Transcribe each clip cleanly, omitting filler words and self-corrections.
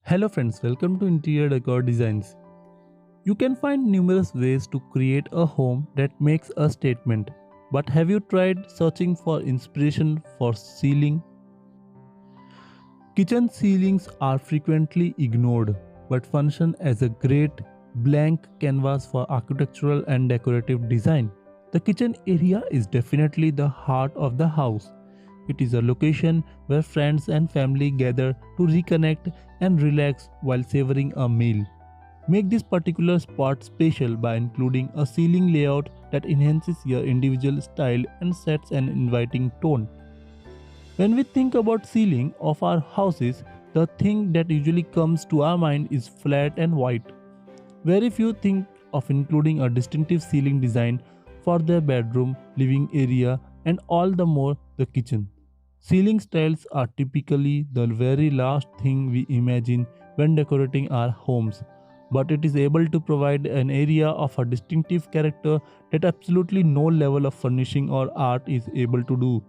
Hello friends, welcome to Interior Decor Designs. You can find numerous ways to create a home that makes a statement. But have you tried searching for inspiration for ceiling? Kitchen ceilings are frequently ignored but function as a great blank canvas for architectural and decorative design. The kitchen area is definitely the heart of the house. It is a location where friends and family gather to reconnect and relax while savoring a meal. Make this particular spot special by including a ceiling layout that enhances your individual style and sets an inviting tone. When we think about ceiling of our houses, the thing that usually comes to our mind is flat and white. Very few think of including a distinctive ceiling design for their bedroom, living area, and all the more the kitchen. Ceiling styles are typically the very last thing we imagine when decorating our homes, but it is able to provide an area of a distinctive character that absolutely no level of furnishing or art is able to do.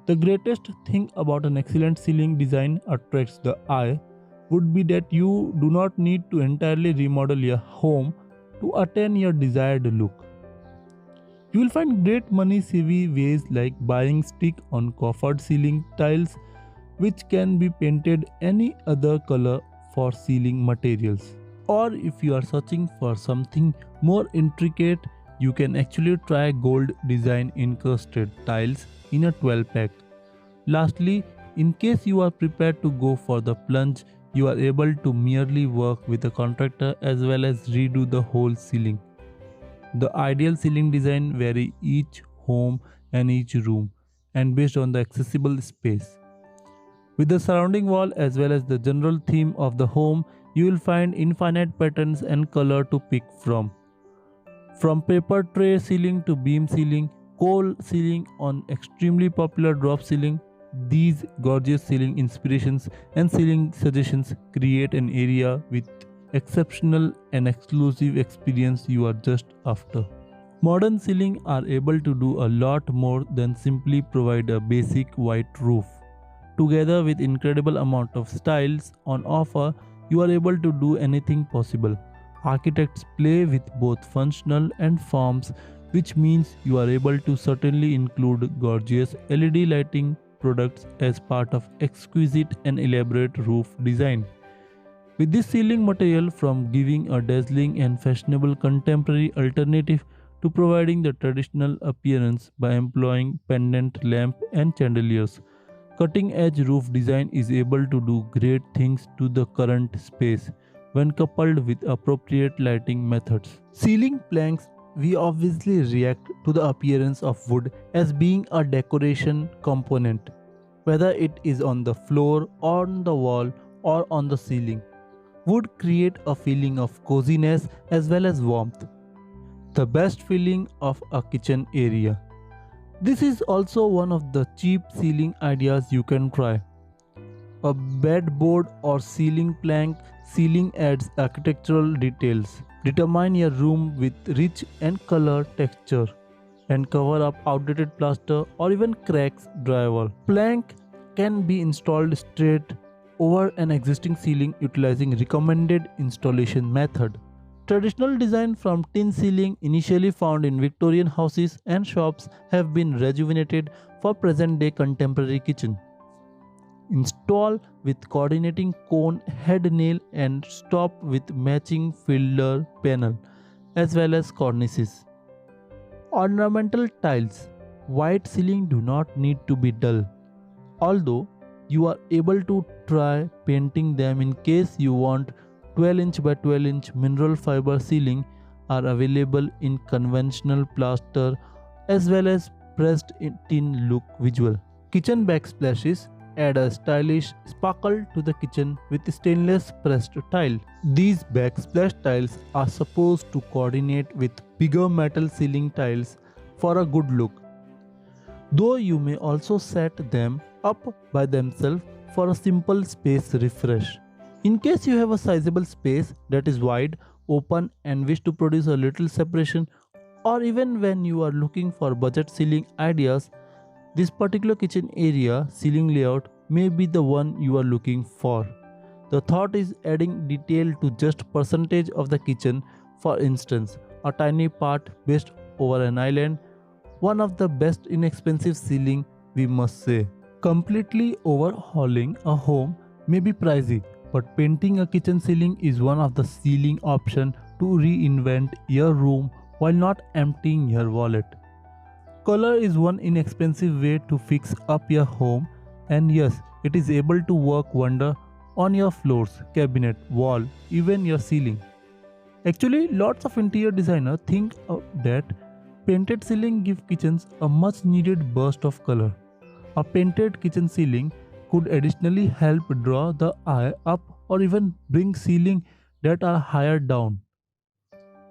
The greatest thing about an excellent ceiling design attracts the eye would be that you do not need to entirely remodel your home to attain your desired look. You will find great money savvy ways like buying stick on coffered ceiling tiles which can be painted any other color for ceiling materials. Or if you are searching for something more intricate, you can actually try gold design encrusted tiles in a 12 pack. Lastly, in case you are prepared to go for the plunge, you are able to merely work with a contractor as well as redo the whole ceiling. The ideal ceiling design vary each home and each room and based on the accessible space. With the surrounding wall as well as the general theme of the home, you will find infinite patterns and color to pick from. From paper tray ceiling to beam ceiling, coal ceiling on extremely popular drop ceiling, these gorgeous ceiling inspirations and ceiling suggestions create an area with exceptional and exclusive experience you are just after. Modern ceiling are able to do a lot more than simply provide a basic white roof. Together with incredible amount of styles on offer, you are able to do anything possible. Architects play with both functional and forms, which means you are able to certainly include gorgeous LED lighting products as part of exquisite and elaborate roof design. With this ceiling material from giving a dazzling and fashionable contemporary alternative to providing the traditional appearance by employing pendant lamp and chandeliers, cutting edge roof design is able to do great things to the current space when coupled with appropriate lighting methods. Ceiling planks, we obviously react to the appearance of wood as being a decoration component, whether it is on the floor, on the wall, or on the ceiling. Wood create a feeling of coziness as well as warmth, the best feeling of a kitchen area. This is also one of the cheap ceiling ideas you can try. A bedboard or ceiling plank ceiling adds architectural details. Determine your room with rich and color texture and cover up outdated plaster or even cracks drywall. Plank can be installed straight over an existing ceiling utilizing recommended installation method. Traditional design from tin ceiling initially found in Victorian houses and shops have been rejuvenated for present-day contemporary kitchen. Install with coordinating cone head nail and stop with matching fielder panel as well as cornices. Ornamental tiles. White ceiling do not need to be dull, although you are able to try painting them in case you want. 12-inch by 12-inch mineral fiber ceiling are available in conventional plaster as well as pressed tin look visual. Kitchen backsplashes add a stylish sparkle to the kitchen with stainless pressed tile. These backsplash tiles are supposed to coordinate with bigger metal ceiling tiles for a good look, though you may also set them up by themselves for a simple space refresh. In case you have a sizable space that is wide, open and wish to produce a little separation, or even when you are looking for budget ceiling ideas, This particular kitchen area ceiling layout may be the one you are looking for. The thought is adding detail to just percentage of the kitchen, for instance, a tiny part based over an island, one of the best inexpensive ceiling we must say. Completely overhauling a home may be pricey, but painting a kitchen ceiling is one of the ceiling option to reinvent your room while not emptying your wallet. Color is one inexpensive way to fix up your home, and yes, it is able to work wonder on your floors, cabinet, wall, even your ceiling. Actually, lots of interior designers think that painted ceiling give kitchens a much needed burst of color. A painted kitchen ceiling could additionally help draw the eye up or even bring ceiling that are higher down.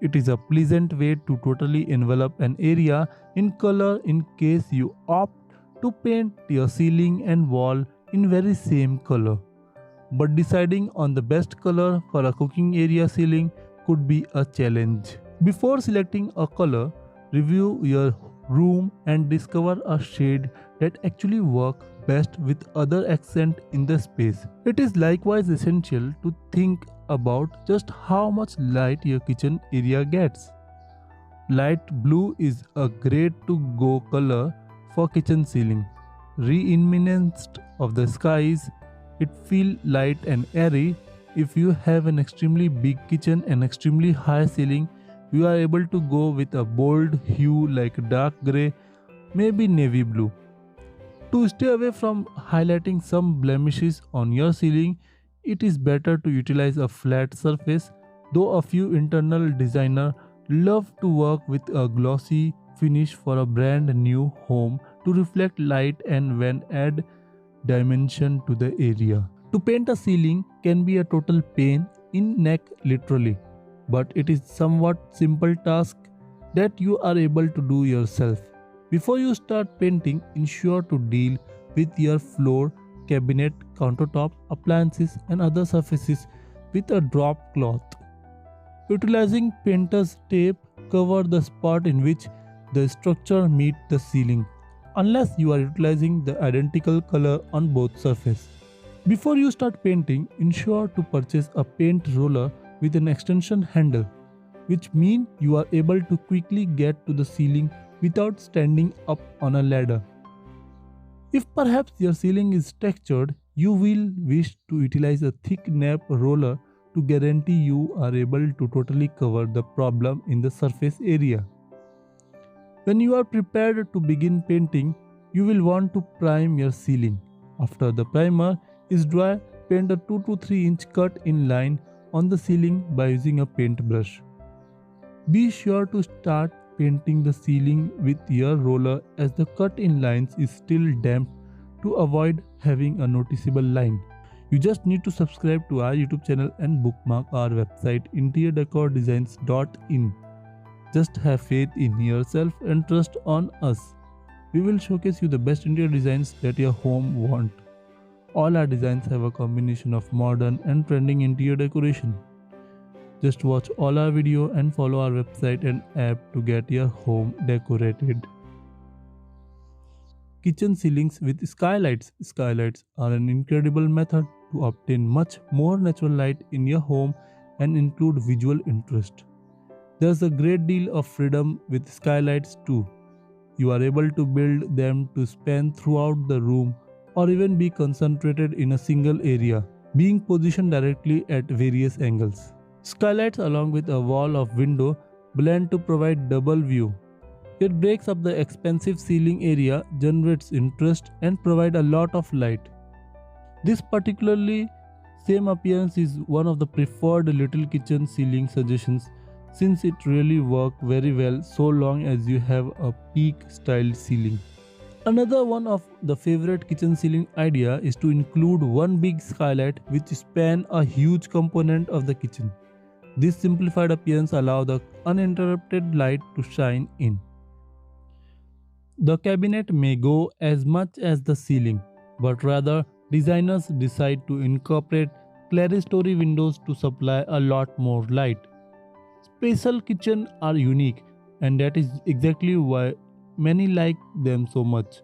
It is a pleasant way to totally envelop an area in color in case you opt to paint your ceiling and wall in very same color. But deciding on the best color for a cooking area ceiling could be a challenge. Before selecting a color, review your room and discover a shade that actually work best with other accent in the space. It is likewise essential to think about just how much light your kitchen area gets. Light blue is a great to go color for kitchen ceiling. Reminiscent of the skies, it feel light and airy. If you have an extremely big kitchen and extremely high ceiling, you are able to go with a bold hue like dark grey, maybe navy blue. To stay away from highlighting some blemishes on your ceiling, it is better to utilize a flat surface, though a few internal designers love to work with a glossy finish for a brand new home to reflect light and when add dimension to the area. To paint a ceiling can be a total pain in neck literally, but it is somewhat simple task that you are able to do yourself. Before you start painting, ensure to deal with your floor, cabinet, countertop, appliances and other surfaces with a drop cloth. Utilizing painter's tape, cover the spot in which the structure meets the ceiling, unless you are utilizing the identical color on both surfaces. Before you start painting, ensure to purchase a paint roller with an extension handle, which means you are able to quickly get to the ceiling without standing up on a ladder. If perhaps your ceiling is textured, you will wish to utilize a thick nape roller to guarantee you are able to totally cover the problem in the surface area. When you are prepared to begin painting, you will want to prime your ceiling. After the primer is dry, paint a 2 to 3 inch cut in line on the ceiling by using a paintbrush. Be sure to start painting the ceiling with your roller as the cut in lines is still damp to avoid having a noticeable line. You just need to subscribe to our YouTube channel and bookmark our website interiordecordesigns.in. Just have faith in yourself and trust on us. We will showcase you the best interior designs that your home want. All our designs have a combination of modern and trending interior decoration. Just watch all our video and follow our website and app to get your home decorated. Kitchen ceilings with skylights. Skylights are an incredible method to obtain much more natural light in your home and include visual interest. There's a great deal of freedom with skylights too. You are able to build them to span throughout the room or even be concentrated in a single area, being positioned directly at various angles. Skylights along with a wall of window blend to provide double view. It breaks up the expensive ceiling area, generates interest and provide a lot of light. This particularly same appearance is one of the preferred little kitchen ceiling suggestions since it really works very well so long as you have a peak style ceiling. Another one of the favorite kitchen ceiling idea is to include one big skylight which span a huge component of the kitchen. This simplified appearance allows the uninterrupted light to shine in. The cabinet may go as much as the ceiling, but rather designers decide to incorporate clerestory windows to supply a lot more light. Special kitchens are unique, and that is exactly why many like them so much.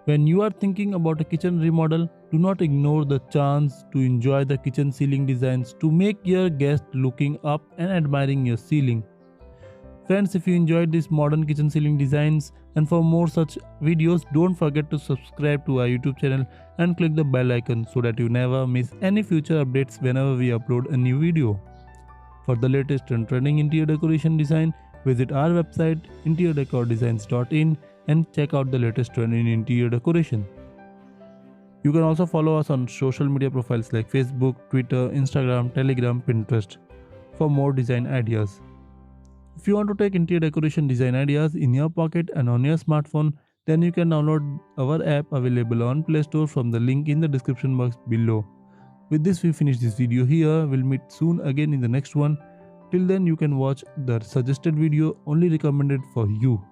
When you are thinking about a kitchen remodel, do not ignore the chance to enjoy the kitchen ceiling designs to make your guest looking up and admiring your ceiling. Friends, if you enjoyed these modern kitchen ceiling designs and for more such videos, don't forget to subscribe to our YouTube channel and click the bell icon so that you never miss any future updates whenever we upload a new video. For the latest and trending interior decoration design, visit our website interiordecordesigns.in and check out the latest trend in interior decoration. You can also follow us on social media profiles like Facebook, Twitter, Instagram, Telegram, Pinterest for more design ideas. If you want to take interior decoration design ideas in your pocket and on your smartphone, then you can download our app available on Play Store from the link in the description box below. With this, we finish this video here. We'll meet soon again in the next one. Till then, you can watch the suggested video only recommended for you.